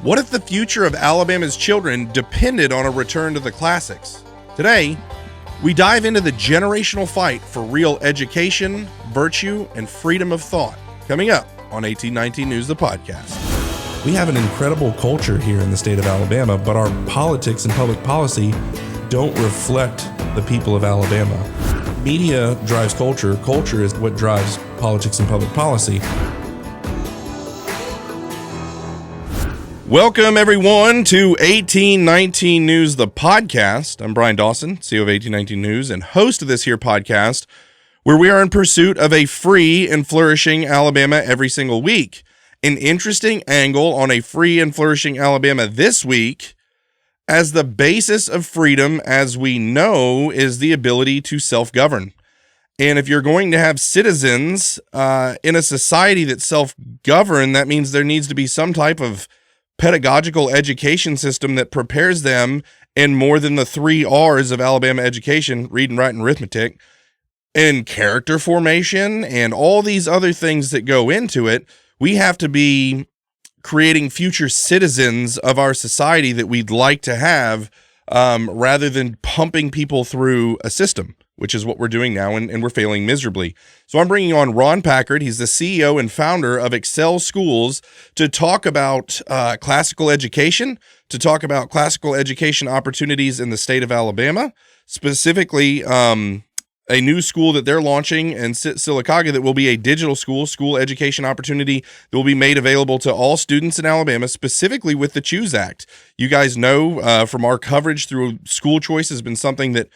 What if the future of Alabama's children depended on a return to the classics? Today, we dive into the generational fight for real education, virtue, and freedom of thought. Coming up on 1819 News, the podcast. We have an incredible culture here in the state of Alabama, but our politics and public policy don't reflect the people of Alabama. Media drives culture. Culture is what drives politics and public policy. Welcome, everyone, to 1819 News, the podcast. I'm Bryan Dawson, CEO of 1819 News, and host of this here podcast, where we are in pursuit of a free and flourishing Alabama every single week. An interesting angle on a free and flourishing Alabama this week, as the basis of freedom, as we know, is the ability to self-govern. And if you're going to have citizens in a society that's self-governed, that means there needs to be some type of pedagogical education system that prepares them in more than the 3 R's of Alabama education: reading, writing, arithmetic, and character formation, and all these other things that go into it. We have to be creating future citizens of our society that we'd like to have, rather than pumping people through a system, which is what we're doing now, and we're failing miserably. So I'm bringing on Ron Packard. He's the CEO and founder of ACCEL Schools to talk about classical education, to talk about classical education opportunities in the state of Alabama, specifically a new school that they're launching in Sylacauga that will be a digital school education opportunity that will be made available to all students in Alabama, specifically with the CHOOSE Act. You guys know from our coverage through school choice has been something that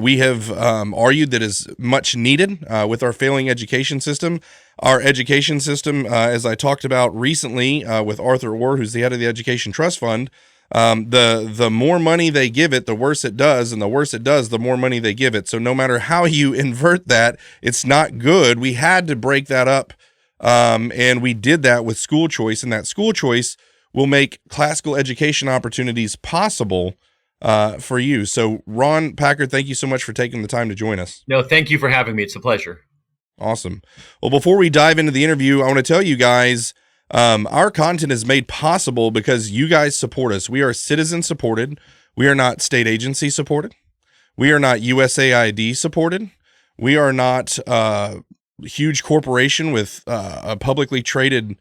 we have argued that is much needed with our failing education system. Our education system, as I talked about recently with Arthur Orr, who's the head of the Education Trust Fund, the more money they give it, the worse it does, and the worse it does, the more money they give it. So no matter how you invert that, it's not good. We had to break that up, and we did that with school choice, and that school choice will make classical education opportunities possible for you. So Ron Packard, thank you so much for taking the time to join us. No, thank you for having me. It's a pleasure. Awesome. Well, before we dive into the interview, I want to tell you guys, our content is made possible because you guys support us. We are citizen supported. We are not state agency supported. We are not USAID supported. We are not a huge corporation with a publicly traded,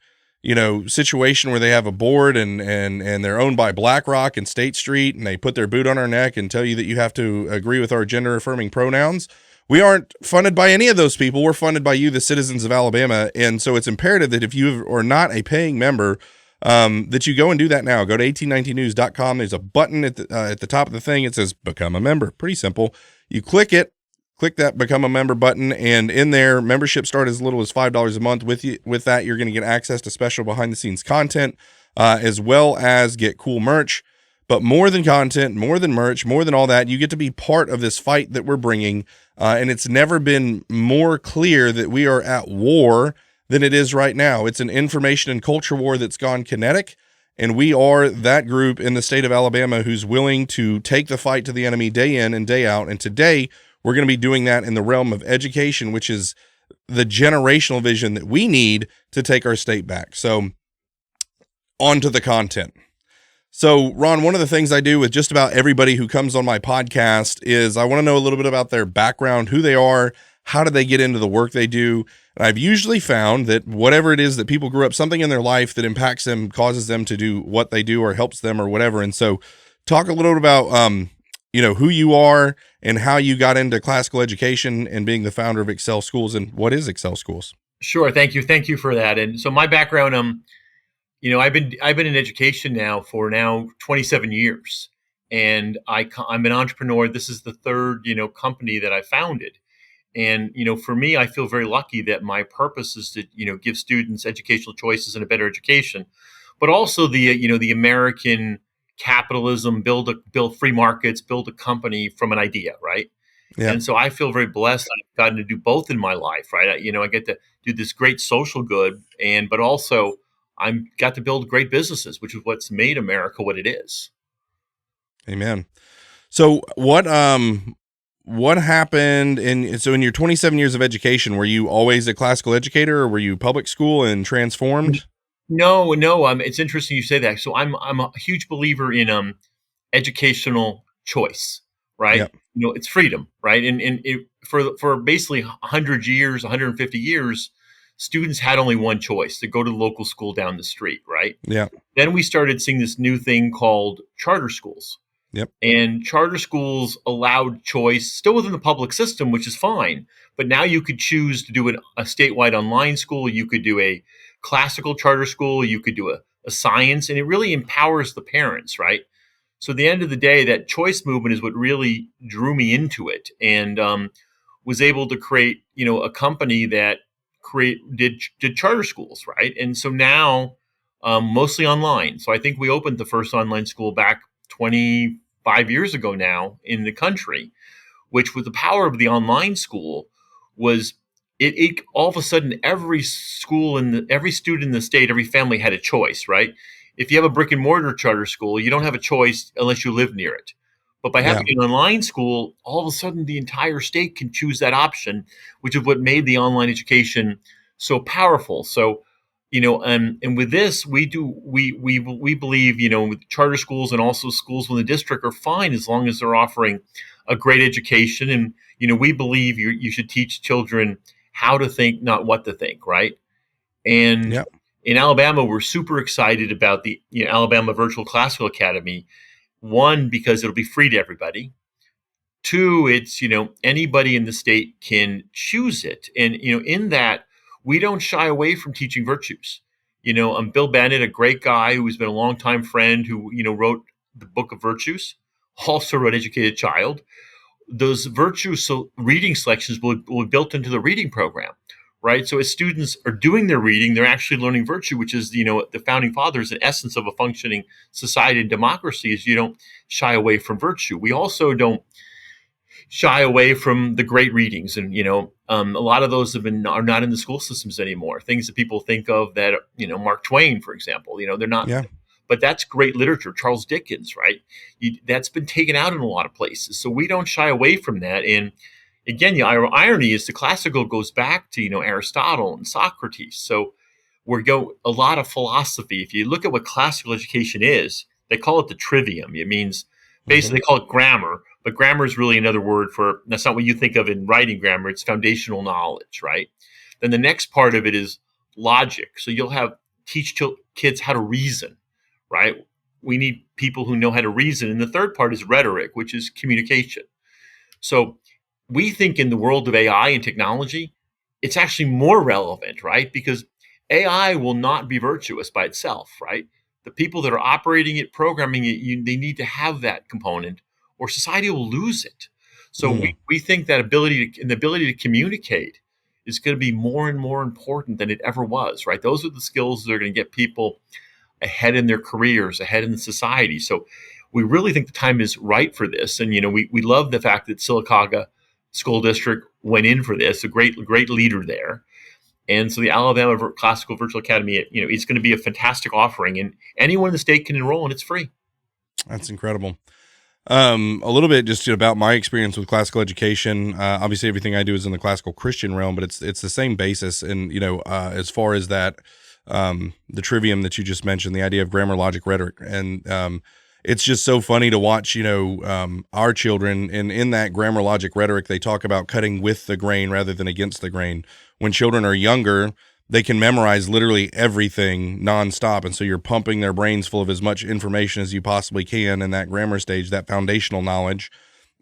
situation where they have a board and they're owned by BlackRock and State Street, and they put their boot on our neck and tell you that you have to agree with our gender affirming pronouns. We aren't funded by any of those people. We're funded by you, the citizens of Alabama. And so it's imperative that if you are not a paying member, that you go and do that now. Go to 1819news.com. There's a button at the top of the thing. It says Become a Member. Pretty simple. You click it, click that Become a Member button, and in there, membership start as little as $5 a month. With that, you're going to get access to special behind-the-scenes content, as well as get cool merch. But more than content, more than merch, more than all that, you get to be part of this fight that we're bringing. And it's never been more clear that we are at war than it is right now. It's an information and culture war that's gone kinetic. And we are that group in the state of Alabama who's willing to take the fight to the enemy day in and day out. And today we're going to be doing that in the realm of education, which is the generational vision that we need to take our state back. So on to the content. So, Ron, one of the things I do with just about everybody who comes on my podcast is I want to know a little bit about their background, who they are, how did they get into the work they do. And I've usually found that whatever it is that people grew up, something in their life that impacts them, causes them to do what they do or helps them or whatever. And so talk a little bit about, who you are and how you got into classical education and being the founder of ACCEL Schools, and what is ACCEL Schools? Sure. Thank you. Thank you for that. And so my background, I've been in education now for 27 years, and I'm an entrepreneur. This is the third, company that I founded. And, for me, I feel very lucky that my purpose is to, give students educational choices and a better education, but also the American capitalism, build free markets, build a company from an idea. Right. Yeah. And so I feel very blessed. I've gotten to do both in my life. Right. I get to do this great social good, but also I've got to build great businesses, which is what's made America what it is. Amen. So what happened in your 27 years of education, were you always a classical educator, or were you public school and transformed? No. It's interesting you say that. So I'm a huge believer in educational choice, right? Yep. It's freedom, right? And for basically 100 years, 150 years, students had only one choice: to go to the local school down the street, right? Yeah. Then we started seeing this new thing called charter schools. Yep. And charter schools allowed choice still within the public system, which is fine. But now you could choose to do a statewide online school. You could do a classical charter school. You could do a science, and it really empowers the parents, right? So at the end of the day, that choice movement is what really drew me into it, and was able to create, a company that did charter schools, right? And so now, mostly online. So I think we opened the first online school back 25 years ago now in the country, which with the power of the online school was it all of a sudden every school every student in the state, every family had a choice, right? If you have a brick and mortar charter school, you don't have a choice unless you live near it. But by having an online school, all of a sudden the entire state can choose that option, which is what made the online education so powerful. So, and with this, we believe, with charter schools and also schools within the district are fine as long as they're offering a great education. And, we believe you should teach children how to think, not what to think, right? And Yep. in Alabama, we're super excited about the Alabama Virtual Classical Academy. One, because it'll be free to everybody. Two, it's, anybody in the state can choose it. And, in that, we don't shy away from teaching virtues. Bill Bennett, a great guy who's been a longtime friend who, wrote the Book of Virtues, also wrote Educated Child. Those virtues reading selections will be built into the reading program, right? So as students are doing their reading, they're actually learning virtue, which is, the founding fathers, the essence of a functioning society and democracy is you don't shy away from virtue. We also don't shy away from the great readings. And, a lot of those are not in the school systems anymore. Things that people think of that, Mark Twain, for example, they're not, but that's great literature. Charles Dickens, right? That's been taken out in a lot of places. So we don't shy away from that. And again, the irony is the classical goes back to, Aristotle and Socrates. So a lot of philosophy. If you look at what classical education is, they call it the trivium. It means basically they call it grammar, but grammar is really another word for, that's not what you think of in writing grammar. It's foundational knowledge, right? Then the next part of it is logic. So you'll teach kids how to reason, right? We need people who know how to reason. And the third part is rhetoric, which is communication. So we think in the world of AI and technology, it's actually more relevant, right? Because AI will not be virtuous by itself, right? The people that are operating it, programming it, they need to have that component or society will lose it. So we think that ability to communicate is going to be more and more important than it ever was, right? Those are the skills that are going to get people ahead in their careers, ahead in society. So we really think the time is right for this. And, we love the fact that Sylacauga School District went in for this, a great leader there. And so the Alabama Classical Virtual Academy, it's going to be a fantastic offering, and anyone in the state can enroll, and it's free. That's incredible. A little bit just about my experience with classical education. Obviously, everything I do is in the classical Christian realm, but it's the same basis. And as far as that, the trivium that you just mentioned, the idea of grammar, logic, rhetoric, and it's just so funny to watch, our children, and in that grammar, logic, rhetoric, they talk about cutting with the grain rather than against the grain. When children are younger, they can memorize literally everything nonstop. And so you're pumping their brains full of as much information as you possibly can in that grammar stage, that foundational knowledge.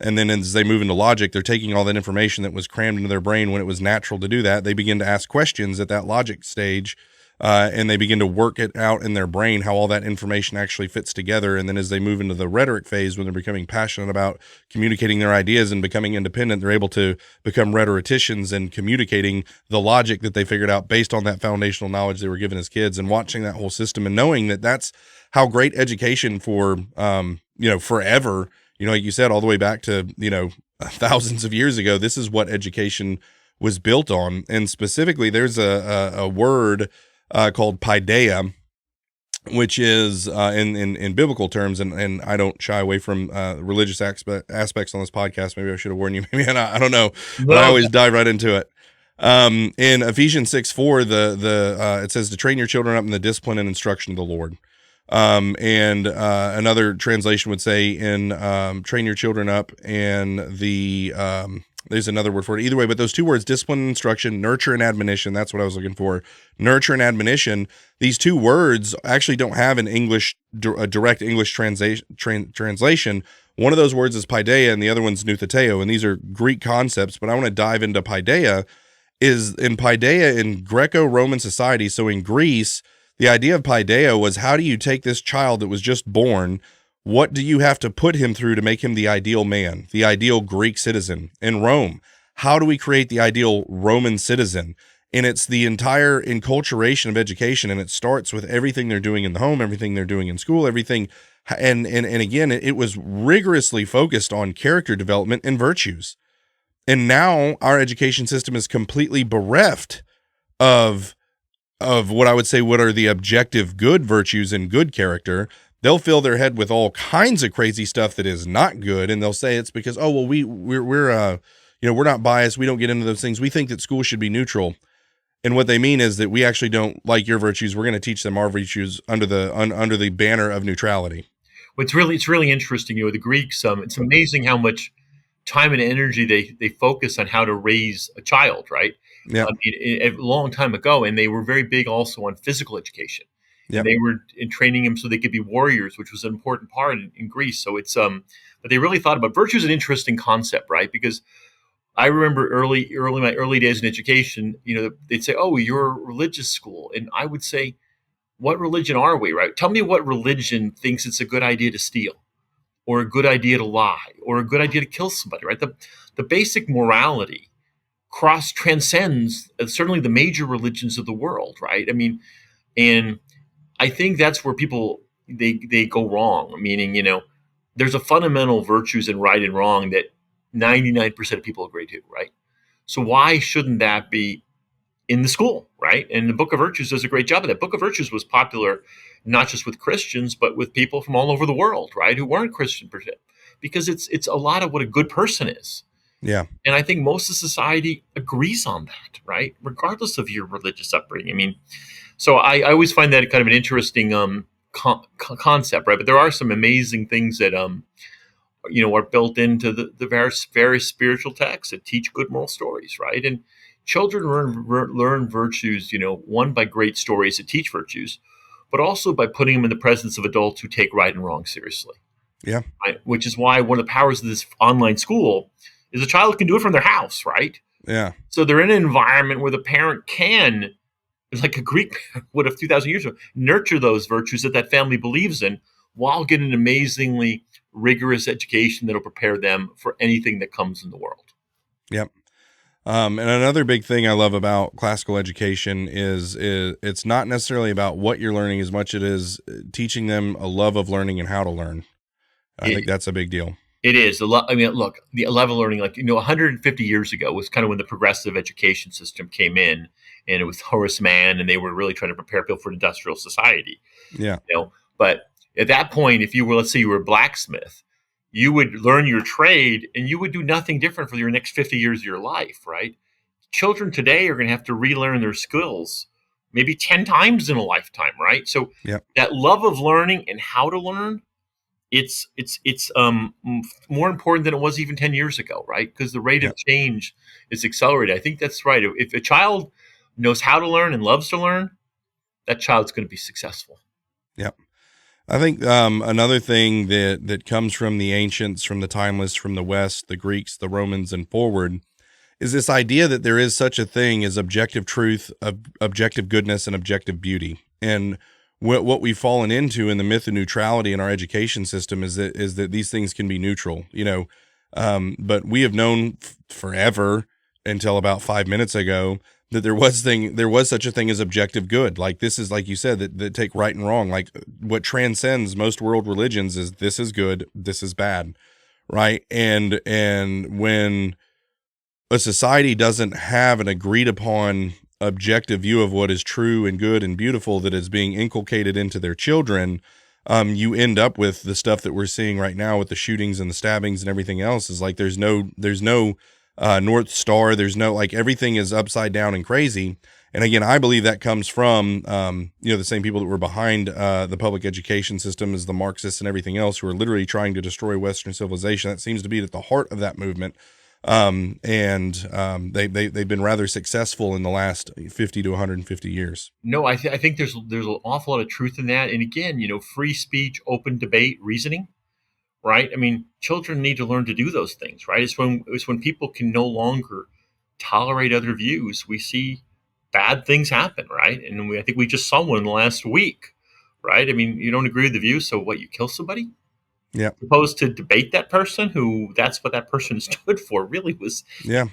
And then as they move into logic, they're taking all that information that was crammed into their brain when it was natural to do that. They begin to ask questions at that logic stage. And they begin to work it out in their brain, how all that information actually fits together. And then as they move into the rhetoric phase, when they're becoming passionate about communicating their ideas and becoming independent, they're able to become rhetoricians and communicating the logic that they figured out based on that foundational knowledge they were given as kids, and watching that whole system and knowing that that's how great education for, forever, like you said, all the way back to, thousands of years ago, this is what education was built on. And specifically, there's a word called paideia, which is in biblical terms, and I don't shy away from religious aspects on this podcast. Maybe I should have warned you. Maybe I don't know, but I always dive right into it. In Ephesians 6:4, it says to train your children up in the discipline and instruction of the Lord. And another translation would say in train your children up, and there's another word for it. Either way, but those two words, discipline and instruction, nurture and admonition, that's what I was looking for. Nurture and admonition. These two words actually don't have an a direct English translation. One of those words is paideia, and the other one's noutheteo, and these are Greek concepts, but I want to dive into paideia. Paideia in Greco-Roman society, so in Greece, the idea of paideia was, how do you take this child that was just born? What do you have to put him through to make him the ideal man, the ideal Greek citizen? In Rome, how do we create the ideal Roman citizen? And it's the entire enculturation of education, and it starts with everything they're doing in the home, everything they're doing in school, everything. And again, it was rigorously focused on character development and virtues. And now our education system is completely bereft of what I would say, what are the objective good virtues and good character. They'll fill their head with all kinds of crazy stuff that is not good. And they'll say it's because, oh, well, we're not biased. We don't get into those things. We think that schools should be neutral. And what they mean is that we actually don't like your virtues. We're going to teach them our virtues under the banner of neutrality. Well, it's really interesting. The Greeks, it's amazing how much time and energy they focus on how to raise a child, right? Yeah. A long time ago, and they were very big also on physical education. Yeah. They were training them so they could be warriors, which was an important part in Greece. So it's but they really thought about virtue is an interesting concept, right? Because I remember my early days in education, they'd say, "Oh, you're a religious school," and I would say, "What religion are we?" Right? Tell me what religion thinks it's a good idea to steal, or a good idea to lie, or a good idea to kill somebody, right? The basic morality transcends certainly the major religions of the world, right? I mean, and I think that's where people they go wrong. Meaning, there's a fundamental virtues in right and wrong that 99% of people agree to, right? So why shouldn't that be in the school, right? And the Book of Virtues does a great job of that. Book of Virtues was popular not just with Christians, but with people from all over the world, right, who weren't Christian, because it's a lot of what a good person is. Yeah. And I think most of society agrees on that, right, regardless of your religious upbringing. I mean, so I always find that kind of an interesting concept, right? But there are some amazing things that are built into the various spiritual texts that teach good moral stories, right? And children learn virtues, one, by great stories that teach virtues, but also by putting them in the presence of adults who take right and wrong seriously. Yeah. Right? Which is why one of the powers of this online school is a child can do it from their house, right? Yeah. So they're in an environment where the parent can, like a Greek parent would have 2,000 years ago, nurture those virtues that family believes in, while getting an amazingly rigorous education that'll prepare them for anything that comes in the world. Yep. And another big thing I love about classical education is it's not necessarily about what you're learning as much as it is teaching them a love of learning and how to learn. I think that's a big deal. It is. I mean, look, the love of learning, 150 years ago was kind of when the progressive education system came in, and it was Horace Mann, and they were really trying to prepare people for industrial society. Yeah. But at that point, if you were, let's say you were a blacksmith, you would learn your trade and you would do nothing different for your next 50 years of your life, right? Children today are going to have to relearn their skills maybe 10 times in a lifetime, right? So that love of learning and how to learn, it's more important than it was even 10 years ago, right? Because the rate of change is accelerated. I think that's right. If a child knows how to learn and loves to learn, that child's going to be successful. Yep. I think another thing that comes from the ancients, from the timeless, from the West, the Greeks, the Romans, and forward, is this idea that there is such a thing as objective truth, objective goodness, and objective beauty. And what we've fallen into in the myth of neutrality in our education system is that these things can be neutral, but we have known forever until about 5 minutes ago that there was such a thing as objective good. Like, this is, like you said, that take right and wrong. Like, what transcends most world religions is this is good, this is bad, right? And when a society doesn't have an agreed upon objective view of what is true and good and beautiful that is being inculcated into their children, you end up with the stuff that we're seeing right now with the shootings and the stabbings and everything else. Is like there's no North Star. There's no, like, everything is upside down and crazy. And again, I believe that comes from, the same people that were behind the public education system as the Marxists and everything else, who are literally trying to destroy Western civilization. That seems to be at the heart of that movement. They've been rather successful in the last 50 to 150 years. No, I think there's an awful lot of truth in that. And again, free speech, open debate, reasoning, right? I mean, children need to learn to do those things, right? It's when people can no longer tolerate other views, we see bad things happen, right? And I think we just saw one last week, right? I mean, you don't agree with the view, so what? You kill somebody? Yeah. Opposed to debate that person, who that's what that person stood for, really was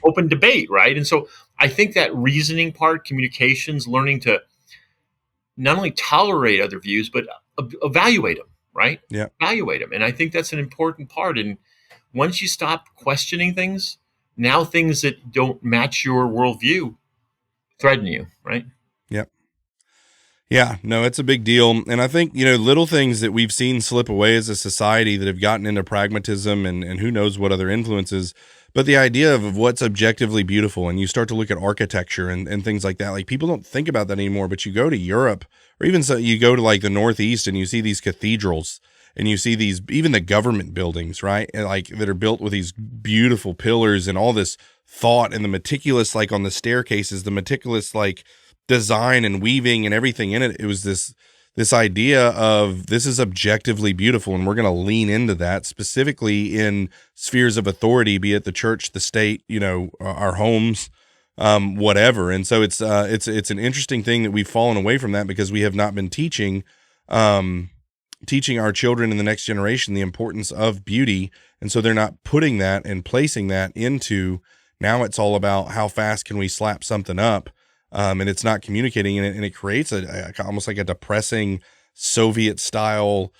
open debate, right? And so I think that reasoning part, communications, learning to not only tolerate other views, but evaluate them, right? Yeah. Evaluate them. And I think that's an important part. And once you stop questioning things, now things that don't match your worldview threaten you, right? Yep. Yeah, no, it's a big deal. And I think, little things that we've seen slip away as a society that have gotten into pragmatism and who knows what other influences, but the idea of what's objectively beautiful, and you start to look at architecture and things like that. Like, people don't think about that anymore, but you go to Europe, or even so, you go to like the Northeast and you see these cathedrals, and you see these, even the government buildings, right? And like, that are built with these beautiful pillars and all this thought, and the meticulous, like on the staircases, the meticulous, like, design and weaving and everything in it. It was this idea of, this is objectively beautiful, and we're going to lean into that, specifically in spheres of authority, be it the church, the state, our homes, whatever. And so it's an interesting thing that we've fallen away from that, because we have not been teaching our children in the next generation the importance of beauty. And so they're not putting that and placing that into, now it's all about how fast can we slap something up. And it's not communicating, and it creates almost like a depressing Soviet style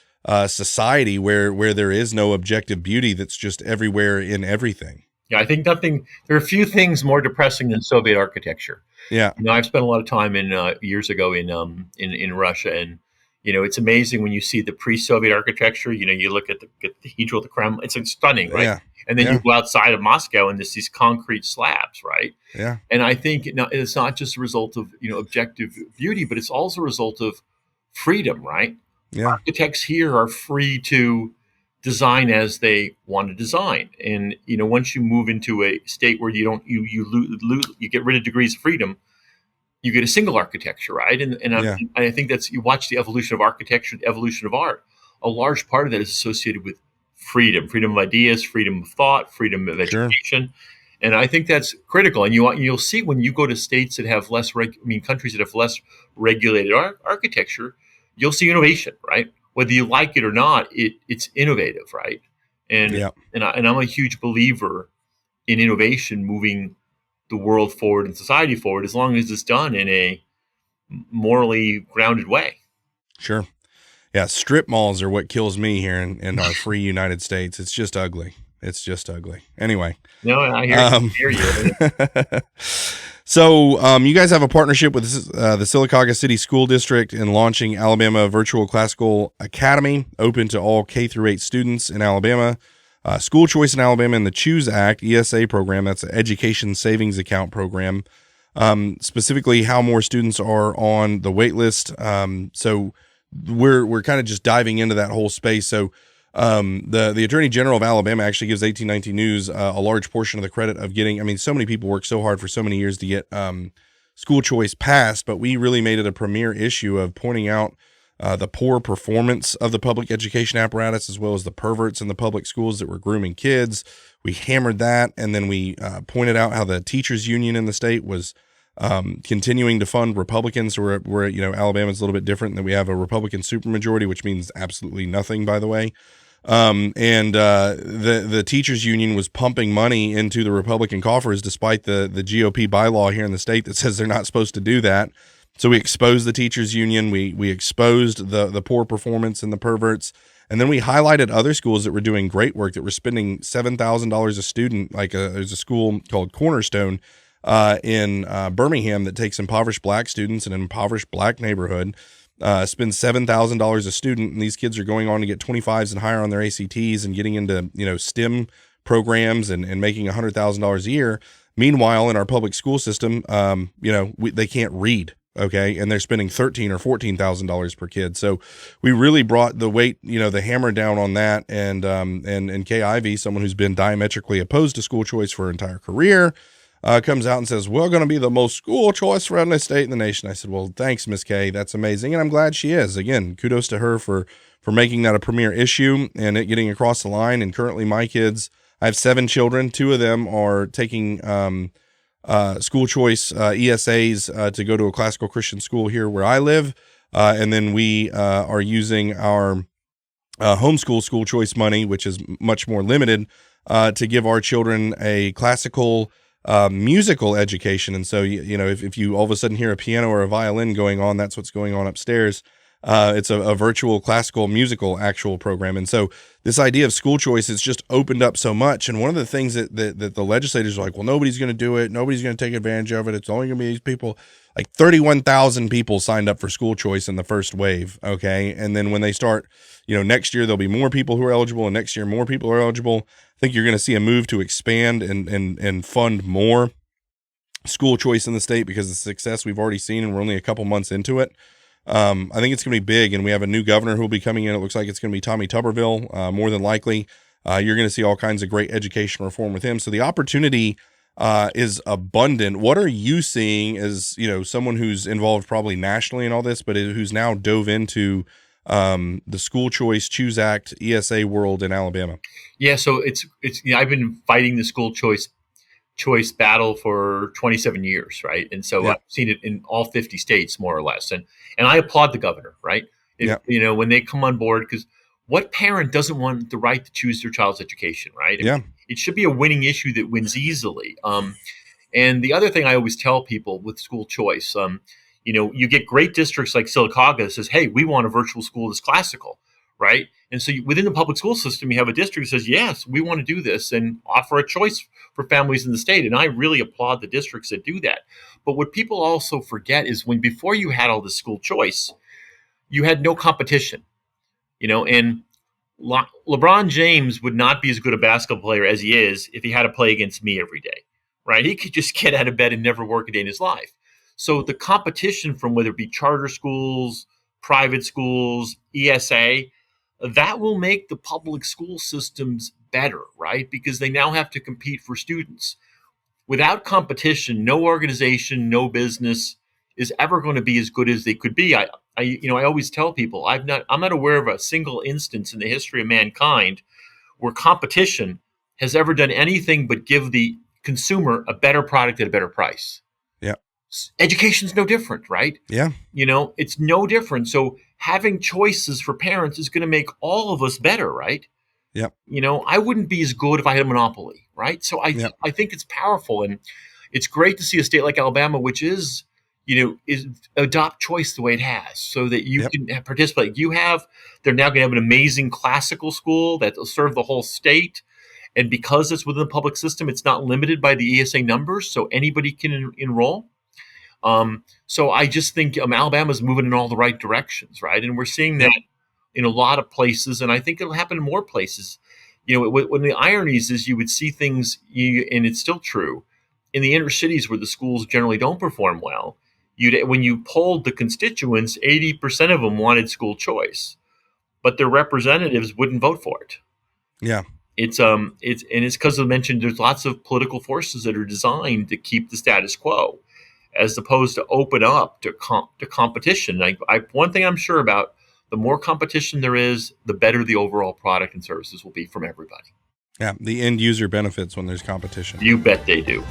society where there is no objective beauty, that's just everywhere in everything. Yeah, I think there are a few things more depressing than Soviet architecture. Yeah. I've spent a lot of time years ago in Russia, and it's amazing when you see the pre-Soviet architecture. You look at the cathedral, the Kremlin, it's stunning, right? Yeah. And then you go outside of Moscow, and there's these concrete slabs, right? Yeah. And I think it's not just a result of objective beauty, but it's also a result of freedom, right? Yeah. Architects here are free to design as they want to design, and once you move into a state where you get rid of degrees of freedom, you get a single architecture, right? And I think that's, you watch the evolution of architecture, the evolution of art. A large part of that is associated with freedom of ideas, freedom of thought, freedom of education. Sure. And I think that's critical. And you'll see when you go to states that have countries that have less regulated architecture, you'll see innovation, right? Whether you like it or not, it's innovative, right? And I'm a huge believer in innovation moving the world forward and society forward, as long as it's done in a morally grounded way. Sure. Yeah, strip malls are what kills me here in our free United States. It's just ugly. Anyway. No, I hear you. So you guys have a partnership with the Sylacauga City School District in launching Alabama Virtual Classical Academy, open to all K-8 students in Alabama. School Choice in Alabama and the Choose Act ESA program. That's an education savings account program. Specifically, how more students are on the wait list. So we're kind of just diving into that whole space. So the Attorney General of Alabama actually gives 1819 News a large portion of the credit of getting. So many people work so hard for so many years to get School Choice passed, but we really made it a premier issue of pointing out the poor performance of the public education apparatus, as well as the perverts in the public schools that were grooming kids. We hammered that, and then we pointed out how the teachers union in the state was continuing to fund Republicans. So we're Alabama's a little bit different, that we have a Republican supermajority, which means absolutely nothing, by the way. The teachers union was pumping money into the Republican coffers, despite the GOP bylaw here in the state that says they're not supposed to do that. So we exposed the teachers union. We exposed the poor performance and the perverts. And then we highlighted other schools that were doing great work, that were spending $7,000 a student. There's a school called Cornerstone in Birmingham that takes impoverished black students in an impoverished black neighborhood, spends $7,000 a student, and these kids are going on to get 25s and higher on their ACTs and getting into STEM programs and making $100,000 a year. Meanwhile, in our public school system, they can't read. Okay. And they're spending $13,000 or $14,000 per kid. So we really brought the weight, the hammer down on that. And Kay Ivey, someone who's been diametrically opposed to school choice for her entire career, comes out and says, we're going to be the most school choice friendly state in the nation. I said, well, thanks, Miss Kay. That's amazing. And I'm glad she is. Again, kudos to her for making that a premier issue and it getting across the line. And currently my kids, I have 7 children. 2 of them are taking, school choice ESAs to go to a classical Christian school here where I live. And then we are using our homeschool school choice money, which is much more limited, to give our children a classical musical education. And so, if you all of a sudden hear a piano or a violin going on, that's what's going on upstairs. It's a virtual classical musical actual program. And so this idea of school choice has just opened up so much. And one of the things that the legislators are like, well, nobody's going to do it. Nobody's going to take advantage of it. It's only going to be these people. Like 31,000 people signed up for school choice in the first wave. Okay. And then when they start, next year, there'll be more people who are eligible, and next year, more people are eligible. I think you're going to see a move to expand and fund more school choice in the state because of the success we've already seen. And we're only a couple months into it. I think it's going to be big, and we have a new governor who will be coming in. It looks like it's going to be Tommy Tuberville, more than likely. You're going to see all kinds of great education reform with him. So the opportunity is abundant. What are you seeing as, someone who's involved probably nationally in all this, but who's now dove into the school choice Choose Act ESA world in Alabama? Yeah, so it's I've been fighting the school choice battle for 27 years, right? And so I've seen it in all 50 states, more or less. And I applaud the governor, right? When they come on board, because what parent doesn't want the right to choose their child's education, right? It should be a winning issue that wins easily. And the other thing I always tell people with school choice, you get great districts like Sylacauga that says, hey, we want a virtual school that's classical, right? And so within the public school system, you have a district that says, yes, we want to do this and offer a choice for families in the state. And I really applaud the districts that do that. But what people also forget is before you had all this school choice, you had no competition, and LeBron James would not be as good a basketball player as he is if he had to play against me every day, right? He could just get out of bed and never work a day in his life. So the competition from whether it be charter schools, private schools, ESA, that will make the public school systems better, right? Because they now have to compete for students. Without competition, no organization, no business is ever going to be as good as they could be. I always tell people I'm not aware of a single instance in the history of mankind where competition has ever done anything but give the consumer a better product at a better price. Yeah. Education's no different, right? Yeah. It's no different. So having choices for parents is going to make all of us better, right? Yeah. I wouldn't be as good if I had a monopoly, right? So I think it's powerful, and it's great to see a state like Alabama, which is adopt choice the way it has, so that you can participate. They're now going to have an amazing classical school that will serve the whole state. And because it's within the public system, it's not limited by the ESA numbers, so anybody can enroll. So I just think Alabama's moving in all the right directions, right? And we're seeing that in a lot of places, and I think it'll happen in more places. When the ironies is you would see things, and it's still true, in the inner cities where the schools generally don't perform well, when you polled the constituents, 80% of them wanted school choice, but their representatives wouldn't vote for it. Yeah. It's because I mentioned there's lots of political forces that are designed to keep the status quo, as opposed to open up to competition. One thing I'm sure about, the more competition there is, the better the overall product and services will be from everybody. Yeah, the end user benefits when there's competition. You bet they do.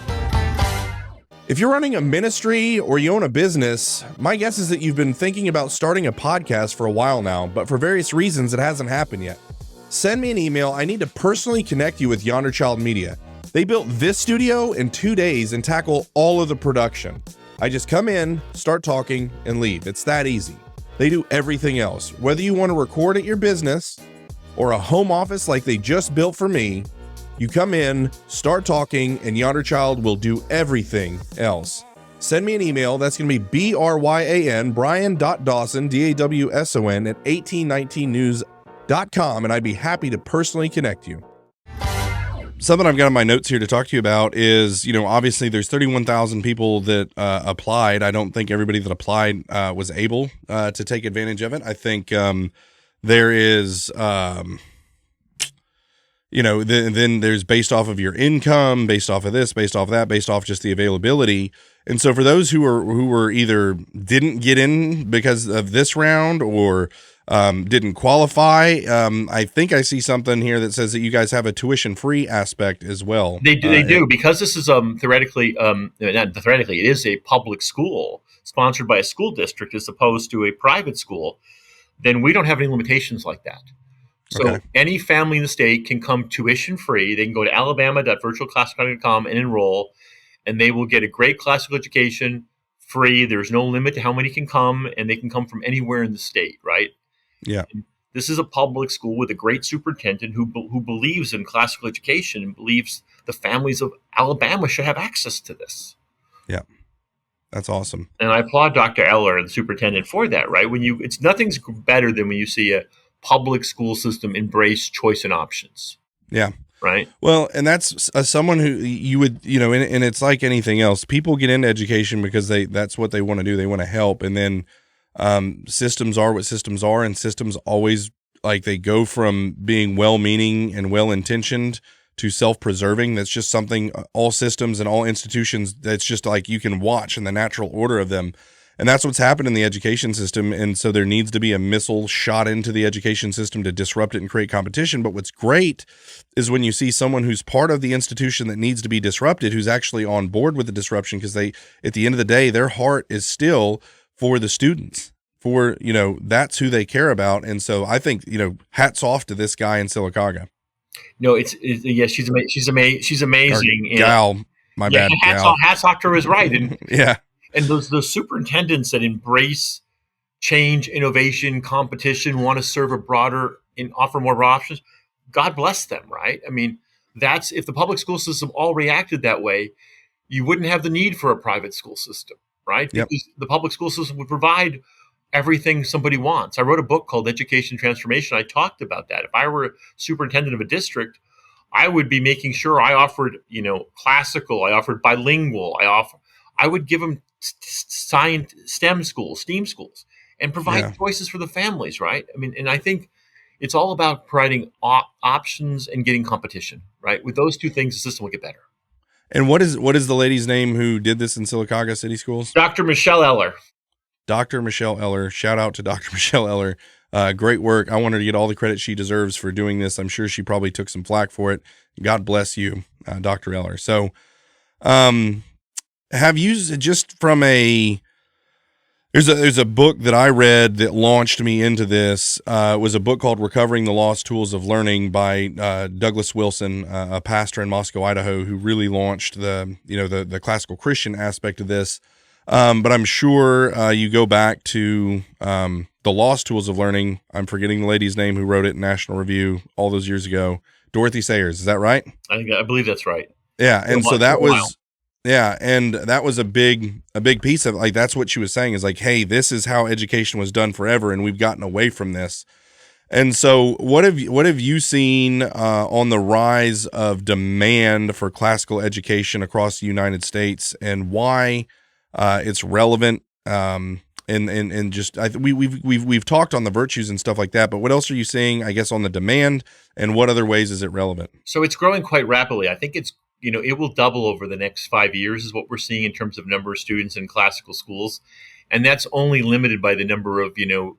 If you're running a ministry or you own a business, my guess is that you've been thinking about starting a podcast for a while now, but for various reasons it hasn't happened yet. Send me an email. I need to personally connect you with Yonder Child Media. They built this studio in 2 days and tackle all of the production. I just come in, start talking, and leave. It's that easy. They do everything else. Whether you want to record at your business or a home office like they just built for me, you come in, start talking, and Yonder Child will do everything else. Send me an email. That's going to be Bryan, Bryan.Dawson, Dawson, at 1819news.com, and I'd be happy to personally connect you. something I've got in my notes here to talk to you about is, obviously there's 31,000 people that applied. I don't think everybody that applied was able to take advantage of it. I think there is, then there's based off of your income, based off of this, based off of that, based off just the availability. And so for those who were either didn't get in because of this round or didn't qualify, I think I see something here that says that you guys have a tuition-free aspect as well. They do, because this is not theoretically, it is a public school sponsored by a school district as opposed to a private school. Then we don't have any limitations like that. So any family in the state can come tuition-free. They can go to alabama.virtualclassroom.com and enroll, and they will get a great classical education free. There's no limit to how many can come, and they can come from anywhere in the state, right? Yeah. And this is a public school with a great superintendent who believes in classical education and believes the families of Alabama should have access to this. Yeah. That's awesome. And I applaud Dr. Eller, the superintendent, for that, right? It's nothing's better than when you see a public school system embrace choice and options. Yeah. Right. Well, and that's someone who you would, and it's like anything else. People get into education because that's what they want to do. They want to help. And then systems are what systems are, and systems always, like, they go from being well-meaning and well-intentioned to self-preserving. That's just something all systems and all institutions, that's just like you can watch in the natural order of them. And that's what's happened in the education system. And so there needs to be a missile shot into the education system to disrupt it and create competition. But what's great is when you see someone who's part of the institution that needs to be disrupted, who's actually on board with the disruption, because they, at the end of the day, their heart is still for the students, for, that's who they care about. And so I think, hats off to this guy in Sylacauga. No, yes, she's amazing. She's amazing. Or gal, my bad. Hats off to her is right. And yeah. And those superintendents that embrace change, innovation, competition, want to serve a broader and offer more options, God bless them, right? I mean, if the public school system all reacted that way, you wouldn't have the need for a private school system, right? Yep. Because the public school system would provide everything somebody wants. I wrote a book called Education Transformation. I talked about that. If I were a superintendent of a district, I would be making sure I offered, classical, I offered bilingual, I would give them science, STEM schools, STEAM schools, and provide choices for the families, right? I mean, and I think it's all about providing options and getting competition, right? With those two things, the system will get better. And what is the lady's name who did this in Sylacauga City Schools? Dr. Michelle Eller. Dr. Michelle Eller. Shout out to Dr. Michelle Eller. Great work. I want her to get all the credit she deserves for doing this. I'm sure she probably took some flack for it. God bless you, Dr. Eller. So, have you, just from there's a book that I read that launched me into this. It was a book called Recovering the Lost Tools of Learning by Douglas Wilson, a pastor in Moscow, Idaho, who really launched the classical Christian aspect of this. But I'm sure you go back to The Lost Tools of Learning. I'm forgetting the lady's name who wrote it in National Review all those years ago. Dorothy Sayers, is that right? I believe that's right. Yeah, and so that was... Yeah, and that was a big piece of, like, that's what she was saying, is like, hey, this is how education was done forever, and we've gotten away from this. And so what have you seen on the rise of demand for classical education across the United States, and why it's relevant? And just we've talked on the virtues and stuff like that, but what else are you seeing, I guess, on the demand, and what other ways is it relevant? So it's growing quite rapidly. I think it will double over the next 5 years is what we're seeing in terms of number of students in classical schools. And that's only limited by the number of, statewide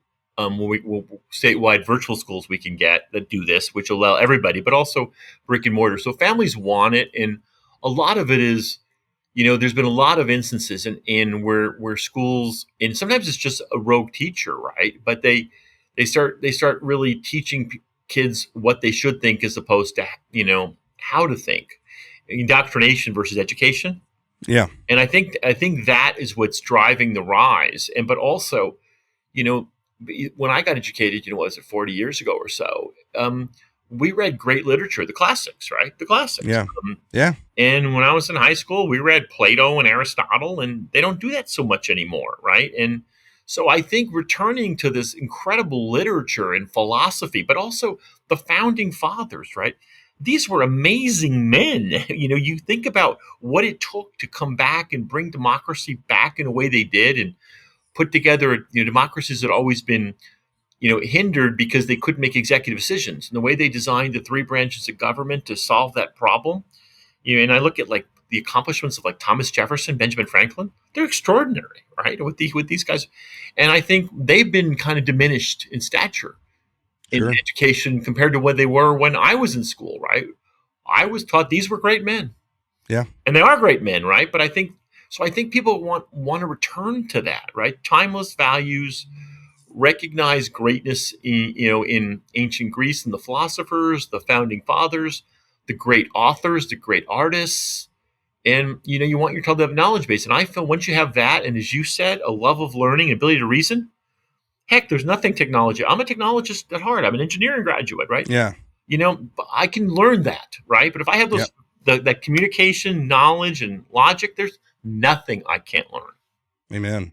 virtual schools we can get that do this, which allow everybody, but also brick and mortar. So families want it. And a lot of it is, there's been a lot of instances in where schools, and sometimes it's just a rogue teacher, right? But they start really teaching kids what they should think as opposed to, how to think. Indoctrination versus education. Yeah. And I think that is what's driving the rise. But also, when I got educated, 40 years ago or so, we read great literature, the classics, right? The classics. Yeah. Yeah. And when I was in high school, we read Plato and Aristotle, and they don't do that so much anymore, right? And so I think returning to this incredible literature and philosophy, but also the founding fathers, right? these were amazing men. You think about what it took to come back and bring democracy back in a way they did, and put together, democracies had always been, hindered because they couldn't make executive decisions. And the way they designed the three branches of government to solve that problem, and I look at like the accomplishments of like Thomas Jefferson, Benjamin Franklin, they're extraordinary, right? With these guys. And I think they've been kind of diminished in stature in Sure. education compared to what they were when I was in school, right? I was taught these were great men. Yeah. And they are great men, right? But I think people want to return to that, right? Timeless values, recognize greatness in ancient Greece and the philosophers, the founding fathers, the great authors, the great artists. And you want your child to have knowledge base. And I feel once you have that, and as you said, a love of learning, ability to reason, heck, there's nothing technology. I'm a technologist at heart. I'm an engineering graduate, right? Yeah. But I can learn that, right? But if I have those that communication, knowledge, and logic, there's nothing I can't learn. Amen.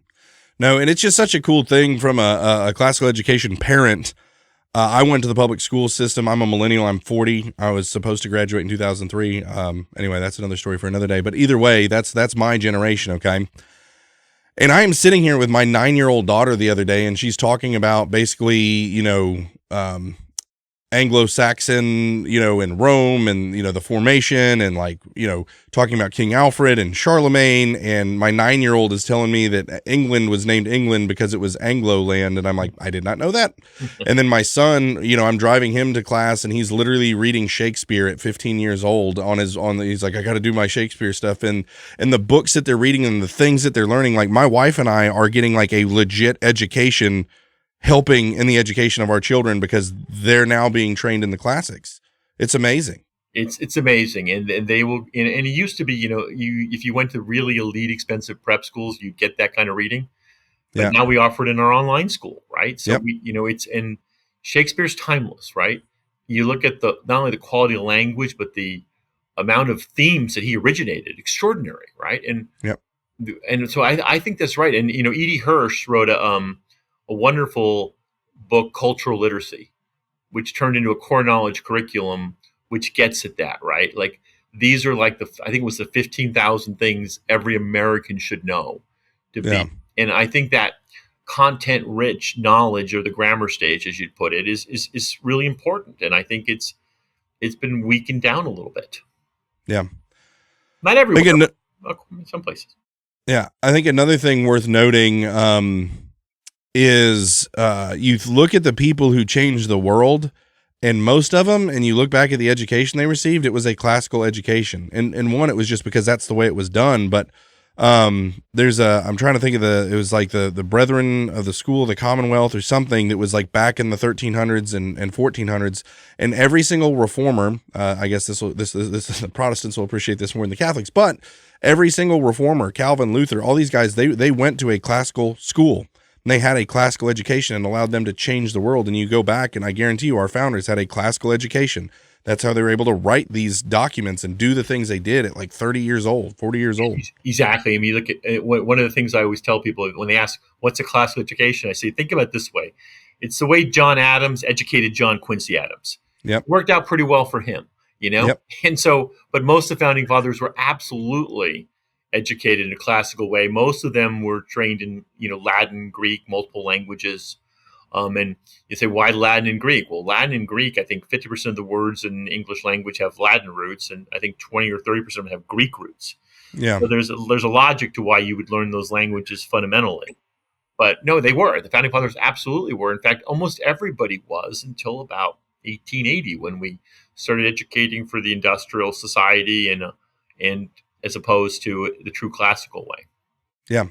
No, and it's just such a cool thing from a classical education parent. I went to the public school system. I'm a millennial. I'm 40. I was supposed to graduate in 2003. Anyway, that's another story for another day. But either way, that's my generation, okay? And I am sitting here with my 9-year-old daughter the other day, and she's talking about basically, Anglo-Saxon, in Rome, and, the formation, and talking about King Alfred and Charlemagne. And my 9-year-old is telling me that England was named England because it was Anglo land. And I'm like, I did not know that. And then my son, I'm driving him to class, and he's literally reading Shakespeare at 15 years old he's like, I got to do my Shakespeare stuff. And the books that they're reading and the things that they're learning, like my wife and I are getting like a legit education, helping in the education of our children because they're now being trained in the classics. It's amazing. It's amazing. And they will, and it used to be, if you went to really elite, expensive prep schools, you'd get that kind of reading. But now we offer it in our online school, right? So and Shakespeare's timeless, right? You look at not only the quality of language, but the amount of themes that he originated, extraordinary, right? And so I think that's right. And Edie Hirsch wrote a wonderful book, Cultural Literacy, which turned into a core knowledge curriculum, which gets at that, right? Like these are like I think it was the 15,000 things every American should know to be. And I think that content rich knowledge, or the grammar stage, as you'd put it, is really important. And I think it's been weakened down a little bit. Yeah. Not everywhere. Some places. Yeah. I think another thing worth noting, is you look at the people who changed the world, and most of them, and you look back at the education they received, it was a classical education. And one, it was just because that's the way it was done. But I'm trying to think of it was like the Brethren of the School of the Commonwealth or something that was like back in the 1300s and 1400s. And every single reformer, I guess the Protestants will appreciate this more than the Catholics, but every single reformer, Calvin, Luther, all these guys, they went to a classical school. And they had a classical education and allowed them to change the world. And you go back, and I guarantee you our founders had a classical education. That's how they were able to write these documents and do the things they did at like 30 years old, 40 years old. Exactly. I mean, look at one of the things I always tell people when they ask, what's a classical education? I say, think about it this way. It's the way John Adams educated John Quincy Adams. Yep. It worked out pretty well for him, Yep. And so, but most of the founding fathers were absolutely educated in a classical way. Most of them were trained in, Latin, Greek, multiple languages. And you say, why Latin and Greek? Well, Latin and Greek, I think 50% of the words in English language have Latin roots, and I think 20 or 30% of them have Greek roots. Yeah. So there's a logic to why you would learn those languages fundamentally. But no, they were. The founding fathers absolutely were. In fact, almost everybody was until about 1880, when we started educating for the industrial society and as opposed to the true classical way. Yeah.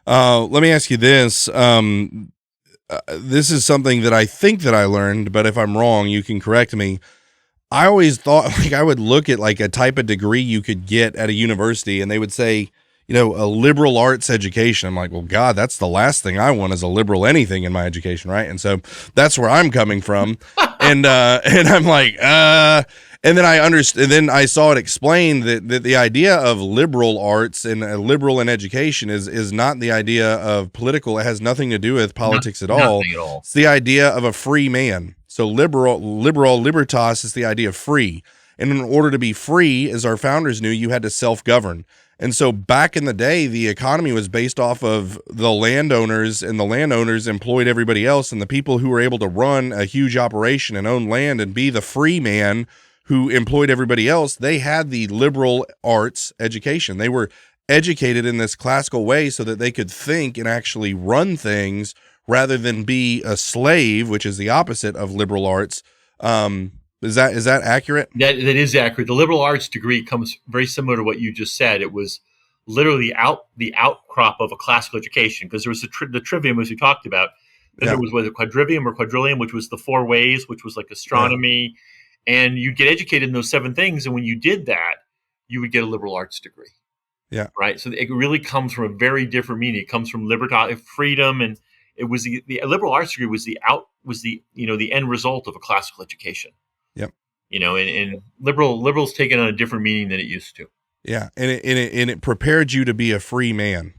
Let me ask you this. This is something that I think that I learned, but if I'm wrong, you can correct me. I always thought I would look at like a type of degree you could get at a university, and they would say, a liberal arts education. I'm like, well, God, that's the last thing I want is a liberal anything in my education. Right. And so that's where I'm coming from. and I'm like, and then I understood, and then I saw it explained that the idea of liberal arts and liberal in education is not the idea of political. It has nothing to do with politics at all. Nothing at all. It's the idea of a free man. So libertas is the idea of free. And in order to be free, as our founders knew, you had to self-govern. And so back in the day, the economy was based off of the landowners, and the landowners employed everybody else. And the people who were able to run a huge operation and own land and be the free man who employed everybody else, they had the liberal arts education. They were educated in this classical way so that they could think and actually run things rather than be a slave, which is the opposite of liberal arts. Is that accurate? That is accurate. The liberal arts degree comes very similar to what you just said. It was literally the outcrop of a classical education, because there was the trivium, as we talked about. Then there was a quadrivium or quadrillium, which was the 4 ways, which was like astronomy. And you'd get educated in those 7 things. And when you did that, you would get a liberal arts degree. Yeah. Right. So it really comes from a very different meaning. It comes from liberty, freedom, and it was the liberal arts degree was the end result of a classical education. Yep. And liberals take it on a different meaning than it used to. Yeah, and it prepared you to be a free man,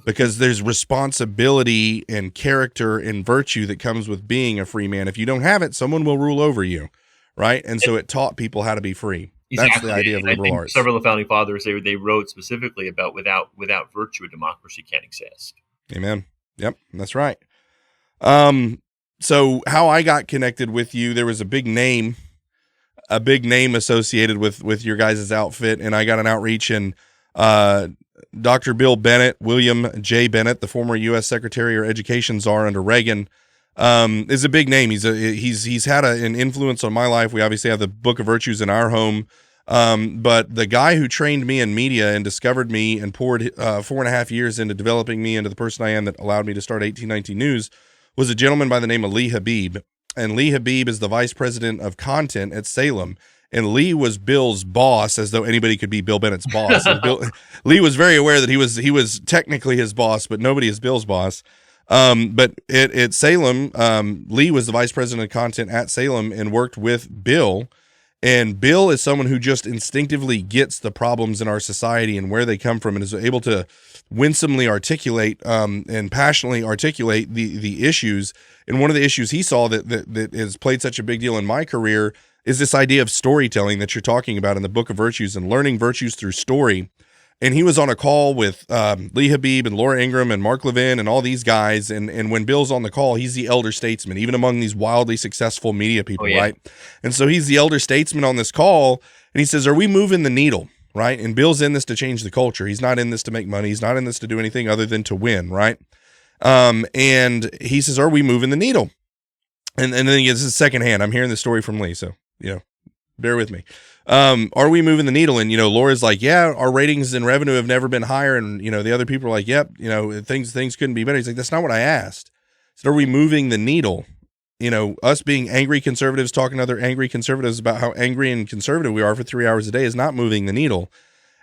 because there's responsibility and character and virtue that comes with being a free man. If you don't have it, someone will rule over you, right? And so it taught people how to be free. Exactly. That's the idea of liberal arts. Several of the founding fathers, they wrote specifically about without virtue, a democracy can't exist. Amen. Yep, that's right. So how I got connected with you, there was a big name associated with your guys' outfit, and I got an outreach, and Dr. Bill Bennett, William J. Bennett, the former U.S. Secretary or Education Czar under Reagan, is a big name. He's had an influence on my life. We obviously have the Book of Virtues in our home, but the guy who trained me in media and discovered me and poured 4.5 years into developing me into the person I am that allowed me to start 1819 News was a gentleman by the name of Lee Habib. And Lee Habib is the vice president of content at Salem. And Lee was Bill's boss, as though anybody could be Bill Bennett's boss. And Lee was very aware that he was technically his boss, but nobody is Bill's boss. But at Salem, Lee was the vice president of content at Salem and worked with Bill. And Bill is someone who just instinctively gets the problems in our society and where they come from, and is able to winsomely articulate and passionately articulate the issues. And one of the issues he saw that has played such a big deal in my career is this idea of storytelling that you're talking about in the Book of Virtues, and learning virtues through story. And he was on a call with Lee Habib and Laura Ingraham and Mark Levin and all these guys. And when Bill's on the call, he's the elder statesman, even among these wildly successful media people, right? And so he's the elder statesman on this call, and he says, "Are we moving the needle?" Right? And Bill's in this to change the culture. He's not in this to make money. He's not in this to do anything other than to win, right? And he says, "Are we moving the needle?" And then he gets his secondhand. I'm hearing the story from Lee, so bear with me. Are we moving the needle? And Laura's like, "Yeah, our ratings and revenue have never been higher." And the other people are like, "Yep, things couldn't be better." He's like, "That's not what I asked." I said, "Are we moving the needle?" Us being angry conservatives talking to other angry conservatives about how angry and conservative we are for 3 hours a day is not moving the needle.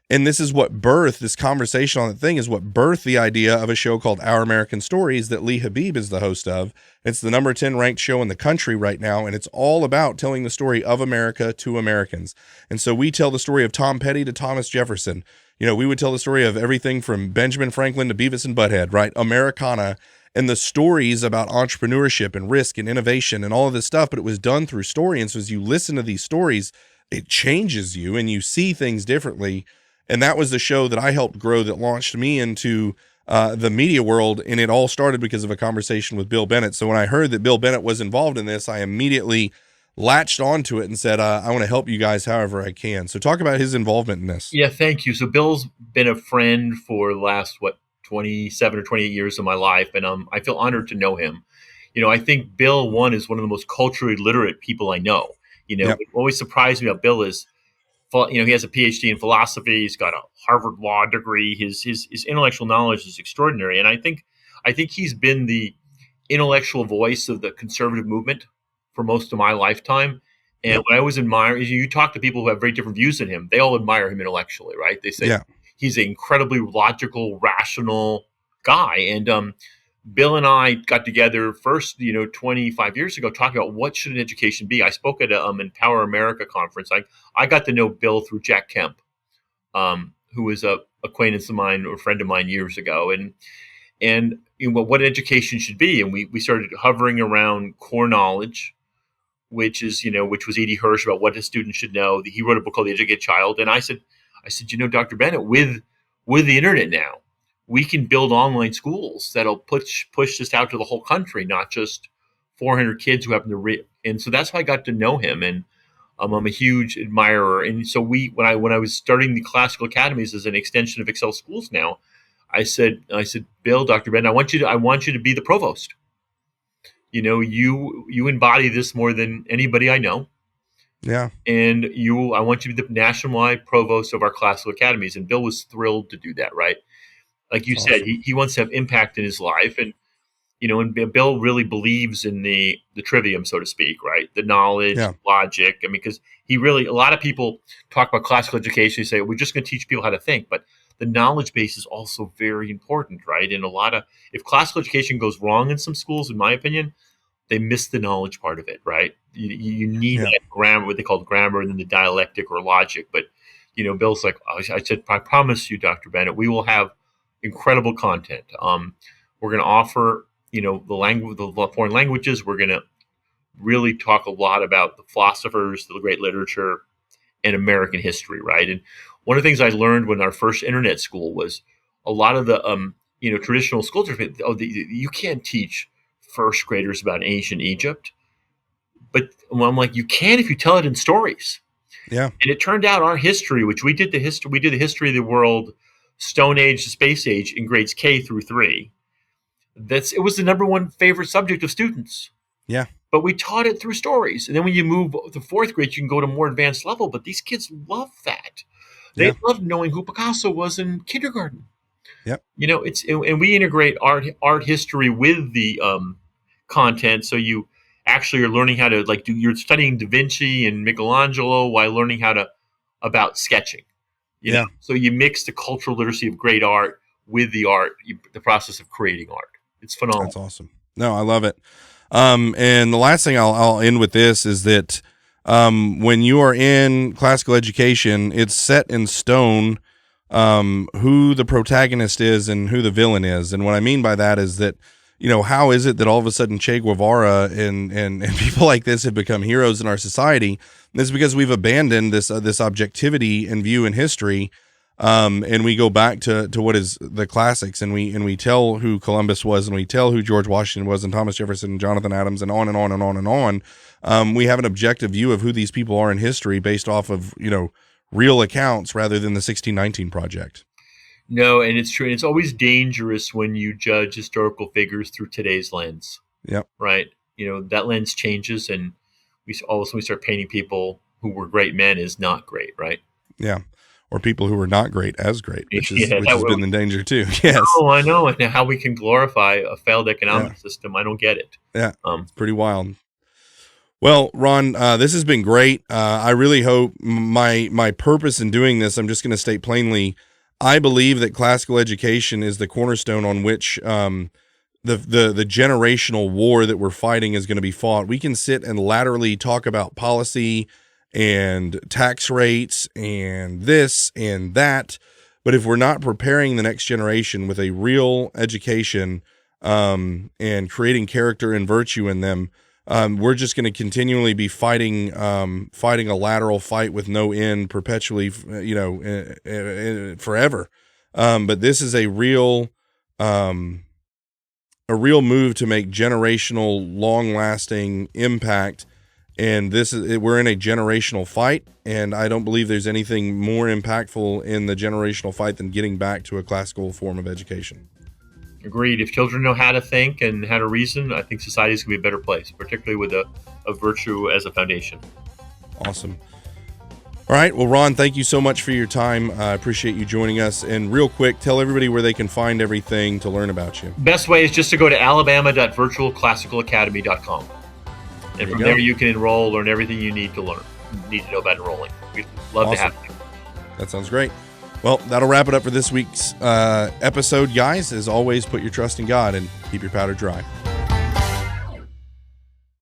And this is what birthed this conversation on the thing, is what birthed the idea of a show called Our American Stories that Lee Habib is the host of. It's the number 10 ranked show in the country right now, and it's all about telling the story of America to Americans. And so we tell the story of Tom Petty to Thomas Jefferson. We would tell the story of everything from Benjamin Franklin to Beavis and Butthead, right? Americana, and the stories about entrepreneurship and risk and innovation and all of this stuff, but it was done through story. And so as you listen to these stories, it changes you and you see things differently. And that was the show that I helped grow that launched me into the media world. And it all started because of a conversation with Bill Bennett. So when I heard that Bill Bennett was involved in this, I immediately latched onto it and said, I want to help you guys however I can. So talk about his involvement in this. Yeah, thank you. So Bill's been a friend for the last, 27 or 28 years of my life. And I feel honored to know him. I think Bill, is one of the most culturally literate people I know. What always surprised me about Bill is, he has a PhD in philosophy. He's got a Harvard law degree. His intellectual knowledge is extraordinary. And I think he's been the intellectual voice of the conservative movement for most of my lifetime. And what I always admire is you talk to people who have very different views than him. They all admire him intellectually, right? They say he's an incredibly logical, rational guy. And Bill and I got together first, 25 years ago, talking about what should an education be. I spoke at an Empower America conference. I got to know Bill through Jack Kemp, who was a acquaintance of mine or a friend of mine years ago, and what education should be. And we started hovering around core knowledge, which was E.D. Hirsch, about what a student should know. He wrote a book called The Educated Child. And I said, Dr. Bennett, with the internet now, we can build online schools that'll push this out to the whole country, not just 400 kids who happen to read. And so that's how I got to know him. And I'm a huge admirer. And so when I was starting the classical academies as an extension of ACCEL Schools now, I said, Bill, Dr. Bennett, I want you to be the provost. You embody this more than anybody I know. Yeah. And I want you to be the nationwide provost of our classical academies. And Bill was thrilled to do that, right? Like you said, he wants to have impact in his life. And, and Bill really believes in the trivium, so to speak, right? The knowledge, logic. I mean, because a lot of people talk about classical education, they say, we're just going to teach people how to think. But the knowledge base is also very important, right? And if classical education goes wrong in some schools, in my opinion, they miss the knowledge part of it, right? You need that grammar, what they call grammar, and then the dialectic or logic. But, Bill's like, I said, I promise you, Dr. Bennett, we will have incredible content. We're going to offer, the foreign languages. We're going to really talk a lot about the philosophers, the great literature, and American history, right? And one of the things I learned when our first internet school was a lot of the, traditional schools you can't teach first graders about ancient Egypt. But I'm like, you can if you tell it in stories. Yeah. And it turned out our history, which we did the history of the world, Stone Age to Space Age in grades K through 3. It was the number one favorite subject of students. Yeah. But we taught it through stories. And then when you move to 4th grade, you can go to more advanced level. But these kids love that. They love knowing who Picasso was in kindergarten. Yep. And we integrate art history with the content. So you actually are learning how to you're studying Da Vinci and Michelangelo while learning about sketching. You know? So you mix the cultural literacy of great art with the process of creating art. It's phenomenal. That's awesome. No, I love it. And the last thing I'll end with this is that when you are in classical education, it's set in stone who the protagonist is and who the villain is. And what I mean by that is that, how is it that all of a sudden Che Guevara and people like this have become heroes in our society? And it's because we've abandoned this objectivity and view in history. And we go back to what is the classics, and we tell who Columbus was, and we tell who George Washington was, and Thomas Jefferson, and Jonathan Adams, and on and on and on and on. We have an objective view of who these people are in history based off of, real accounts rather than the 1619 Project. No, and it's true. And it's always dangerous when you judge historical figures through today's lens. Yep. Right. That lens changes, and all of a sudden we start painting people who were great men as not great. Right. Yeah. Or people who were not great as great, which has been the danger too. Yes. Oh, I know. And how we can glorify a failed economic system. I don't get it. Yeah. It's pretty wild. Well, Ron, this has been great. I really hope my purpose in doing this, I'm just going to state plainly, I believe that classical education is the cornerstone on which the generational war that we're fighting is going to be fought. We can sit and laterally talk about policy and tax rates and this and that, but if we're not preparing the next generation with a real education and creating character and virtue in them, we're just going to continually be fighting a lateral fight with no end, perpetually, forever. But this is a real move to make generational, long-lasting impact. And we're in a generational fight, and I don't believe there's anything more impactful in the generational fight than getting back to a classical form of education. Agreed. If children know how to think and how to reason, I think society's going to be a better place, particularly with a virtue as a foundation. Awesome. All right. Well, Ron, thank you so much for your time. I appreciate you joining us. And real quick, tell everybody where they can find everything to learn about you. Best way is just to go to alabama.virtualclassicalacademy.com. And from there you can enroll, learn everything you need to know about enrolling. We'd love to have you. That sounds great. Well, that'll wrap it up for this week's episode, guys. As always, put your trust in God and keep your powder dry.